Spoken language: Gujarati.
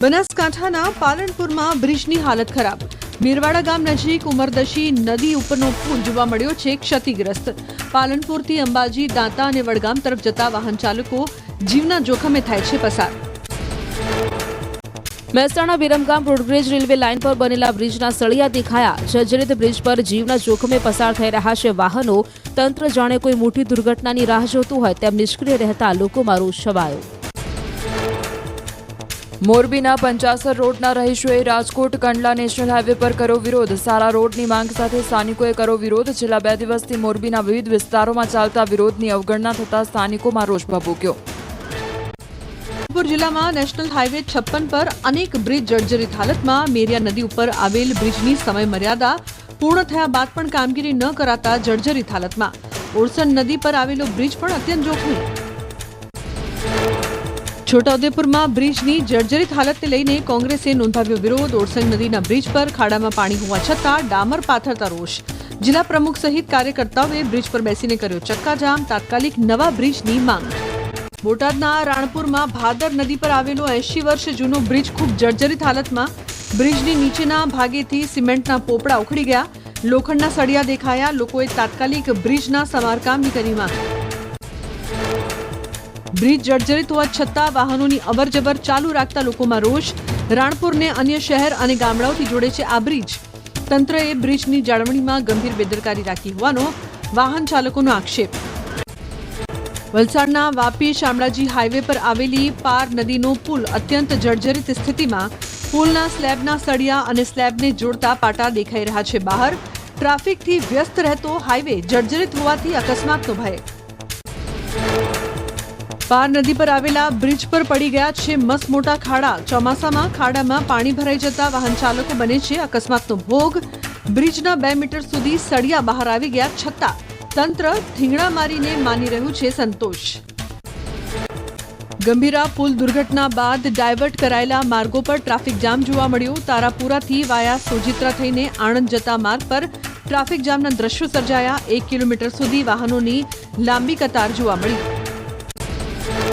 બનાસકાંઠાના પાલનપુરમાં બ્રિજની હાલત ખરાબ। મીરવાડા ગામ નજીક ઉમરદશી નદી ઉપરનો પુલ જોવા મળ્યો છે ક્ષતિગ્રસ્ત। પાલનપુરથી અંબાજી, દાંતા અને વડગામ તરફ જતા વાહન ચાલકો જીવના જોખમે થાય છે પસાર। Mehsana Viramgam broad gauge railway line પર બનેલા બ્રિજના સળિયા દેખાયા। જર્જરિત બ્રિજ પર જીવના જોખમે પસાર થઈ રહ્યા છે વાહનો। તંત્ર જાણે કોઈ મોટી દુર્ઘટનાની રાહ જોતું હોય તેમ નિષ્ક્રિય રહેતા લોકોમાં રોષ છવાયો। મોરબીના પંચાસર રોડના રહીશોએ રાજકોટ કંડલા નેશનલ હાઈવે પર કર્યો વિરોધ। સારા રોડની માંગ સાથે સ્થાનિકોએ કર્યો વિરોધ। છેલ્લા 2 દિવસથી મોરબીના વિવિધ વિસ્તારોમાં ચાલતા વિરોધની અવગણના થતા સ્થાનિકોમાં રોષ ભભૂક્યો। રાણપુર જિલ્લામાં નેશનલ હાઈવે 56 પર અનેક બ્રિજ જર્જરિત હાલતમાં। મેરિયા નદી ઉપર આવેલ બ્રિજની સમય મર્યાદા પૂર્ણ થયા બાદ પણ કામગીરી ન કરાતા જર્જરિત હાલતમાં। ઓરસંગ નદી પર આવેલો બ્રિજ પણ અત્યંત જોખમી। છોટાઉદેપુરમાં બ્રિજની જર્જરિત હાલતને લઈને કોંગ્રેસે નોંધાવ્યો વિરોધ। ઓરસંગ નદીના બ્રિજ પર ખાડામાં પાણી હોવા છતાં ડામર પાથરતા રોષ। જિલ્લા પ્રમુખ સહિત કાર્યકર્તાઓએ બ્રિજ પર બેસીને કર્યો ચક્કાજામ। તાત્કાલિક નવા બ્રિજની માંગ। બોટાદના રાણપુરમાં ભાદર નદી પર આવેલો 80 વર્ષ જૂનો બ્રિજ ખૂબ જર્જરિત હાલતમાં। બ્રિજની નીચેના ભાગેથી સિમેન્ટના પોપડા ઉખડી ગયા। લોખંડના સળિયા દેખાયા। લોકોએ તાત્કાલિક બ્રિજના સમારકામની કરી માંગ। બ્રિજ જર્જરિત હોવા છતાં વાહનોની અવરજવર ચાલુ રાખતા લોકોમાં રોષ। રાણપુરને અન્ય શહેર અને ગામડાઓથી જોડે છે આ બ્રિજ। તંત્રએ બ્રિજની જાળવણીમાં ગંભીર બેદરકારી રાખી હોવાનો વાહન ચાલકોનો આક્ષેપ। વલસાડના વાપી શામળાજી હાઈવે પર આવેલી પાર નદીનો પુલ અત્યંત જર્જરિત સ્થિતિમાં। પુલના સ્લેબના સળિયા અને સ્લેબને જોડતા પાટા દેખાઈ રહ્યા છે બહાર। ટ્રાફિકથી વ્યસ્ત રહેતો હાઈવે જર્જરિત હોવાથી અકસ્માતનો ભય। પાર નદી પર આવેલા બ્રિજ પર પડી ગયા છે મસમોટા ખાડા। ચોમાસામાં ખાડામાં પાણી ભરાઈ જતા વાહન ચાલકો બને છે અકસ્માતનો ભોગ। બ્રિજના 2 મીટર સુધી સળિયા બહાર આવી ગયા છતાં તંત્ર થીંગડા મારીને માની રહ્યું છે સંતોષ। ગંભીરા પુલ દુર્ઘટના બાદ ડાયવર્ટ કરાયેલા માર્ગો પર ટ્રાફિક જામ જોવા મળ્યો। તારાપુરાથી વાયા સોજિત્રા થઈને આણંદ જતા માર્ગ પર ટ્રાફિક જામના દ્રશ્યો સર્જાયા। 1 કિલોમીટર સુધી વાહનોની લાંબી કતાર જોવા મળી।